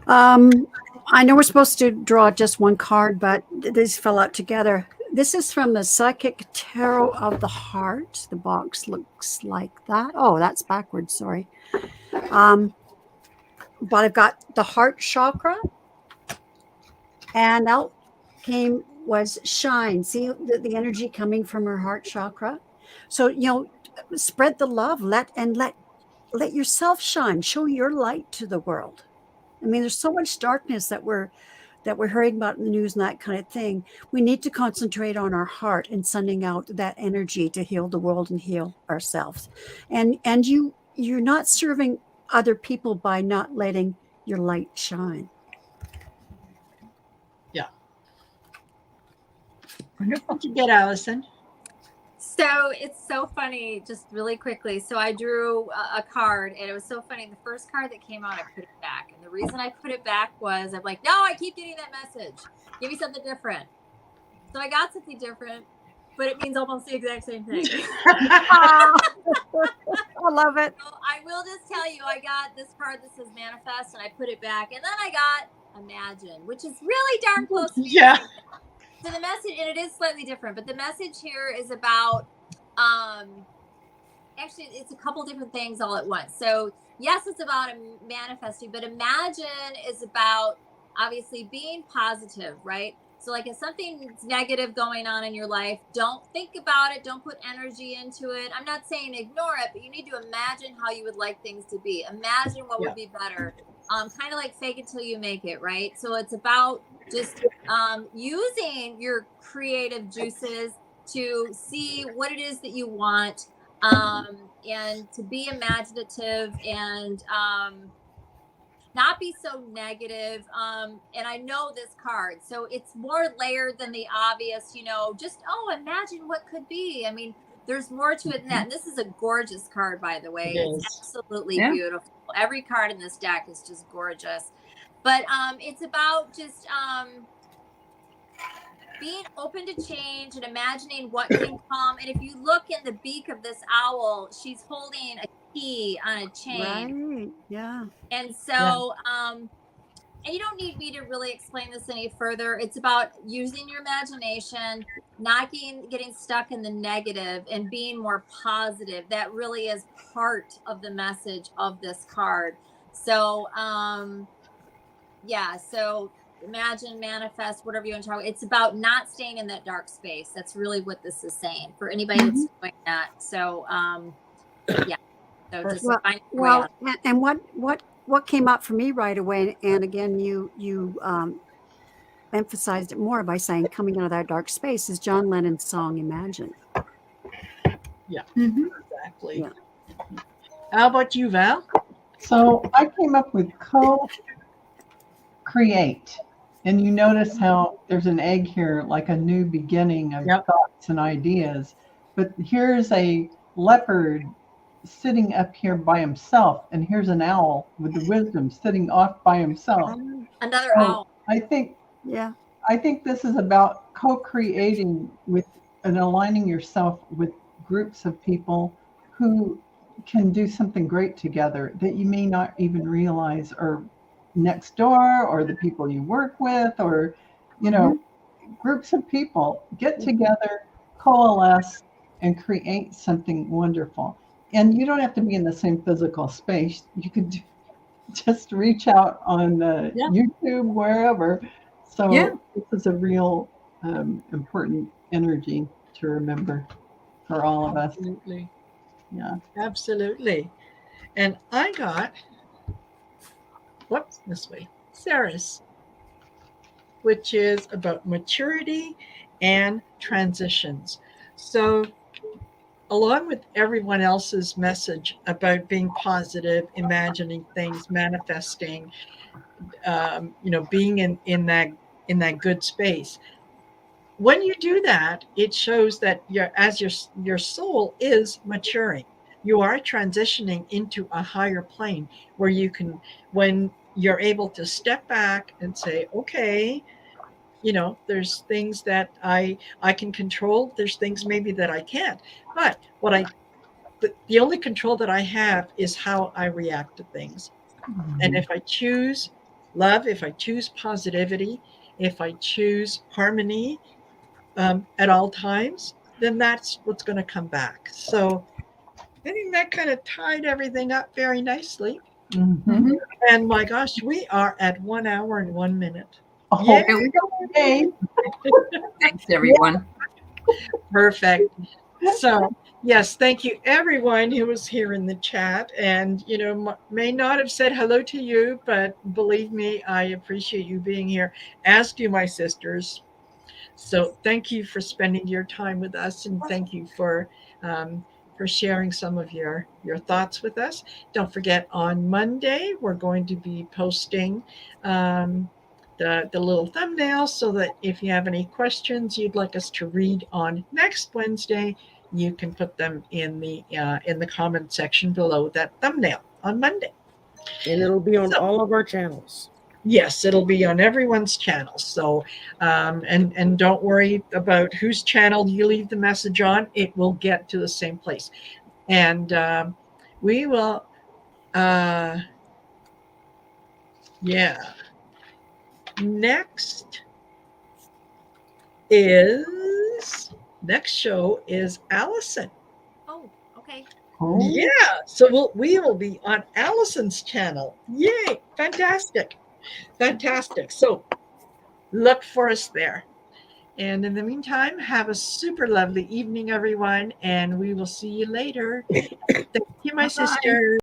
I know we're supposed to draw just one card, but these fell out together. This is from the Psychic Tarot of the Heart. The box looks like that. Oh, that's backwards. Sorry. But I've got the heart chakra, and out was shine. See the energy coming from her heart chakra. So spread the love. Let yourself shine. Show your light to the world. I mean, there's so much darkness that we're hearing about in the news and that kind of thing. We need to concentrate on our heart and sending out that energy to heal the world and heal ourselves. And you're not serving other people by not letting your light shine. Yeah. Wonderful. What'd you get, Allison? So it's so funny, just really quickly. So I drew a card, and it was so funny. The first card that came out, I put it back. And the reason I put it back was I'm like, no, I keep getting that message. Give me something different. So I got something different, but it means almost the exact same thing. I love it. So I will just tell you, I got this card that says manifest, and I put it back. And then I got imagine, which is really darn close to being Yeah. So the message, and it is slightly different, but the message here is about, actually, it's a couple different things all at once. So yes, it's about manifesting, but imagine is about obviously being positive, right? So like if something's negative going on in your life, don't think about it. Don't put energy into it. I'm not saying ignore it, but you need to imagine how you would like things to be. Imagine what would be better. Kind of like fake it till you make it, right? So it's about just using your creative juices to see what it is that you want, and to be imaginative, and not be so negative. And I know this card, so it's more layered than the obvious, just, imagine what could be. I mean, there's more to it than that. And this is a gorgeous card, by the way. It's absolutely beautiful. Every card in this deck is just gorgeous. But it's about just being open to change and imagining what can come. And if you look in the beak of this owl, she's holding a key on a chain. Right. Yeah. And so, and you don't need me to really explain this any further. It's about using your imagination, not getting stuck in the negative, and being more positive. That really is part of the message of this card. So, so imagine, manifest, whatever you want to talk about. It's about not staying in that dark space. That's really what this is saying for anybody that's doing that. So, so just find your way out. And what came up for me right away, and again, you emphasized it more by saying coming out of that dark space, is John Lennon's song Imagine. Yeah, exactly. Yeah. How about you, Val? So I came up with co-create. And you notice how there's an egg here, like a new beginning of Yep. thoughts and ideas. But here's a leopard sitting up here by himself, and here's an owl with the wisdom sitting off by himself. Another So owl. I think Yeah. this is about co-creating with and aligning yourself with groups of people who can do something great together that you may not even realize are next door, or the people you work with, or groups of people get together, coalesce, and create something wonderful. And you don't have to be in the same physical space. You could just reach out on Yeah. YouTube, wherever. So Yeah. this is a real important energy to remember for all of us. Absolutely. Yeah. Absolutely. And I got, whoops, this way, Ceres, which is about maturity and transitions. So, along with everyone else's message about being positive, imagining things, manifesting, being in that good space. When you do that, it shows that your soul is maturing. You are transitioning into a higher plane where you can, when you're able to step back and say, okay, there's things that I can control. There's things maybe that I can't. But the only control that I have is how I react to things. And if I choose love, if I choose positivity, if I choose harmony at all times, then that's what's going to come back. So I think that kind of tied everything up very nicely. Mm-hmm. And my gosh, we are at 1 hour and 1 minute. Oh, Yay! Here we go. yay. Thanks, everyone. Perfect. So, yes, thank you everyone who was here in the chat, and may not have said hello to you, but believe me, I appreciate you being here, as do my sisters. So thank you for spending your time with us, and thank you for sharing some of your thoughts with us. Don't forget, on Monday we're going to be posting the little thumbnail, so that if you have any questions you'd like us to read on next Wednesday, you can put them in the comment section below that thumbnail on Monday. And it'll be on So, all of our channels. yes, it'll be on everyone's channel. So, and don't worry about whose channel you leave the message on; it will get to the same place. And we will, yeah. Next show is Allison. Oh, okay. Oh, Yeah, so we will be on Allison's channel. Yay! Fantastic. So look for us there. And in the meantime, have a super lovely evening, everyone, and we will see you later. Thank you, my Bye. sisters.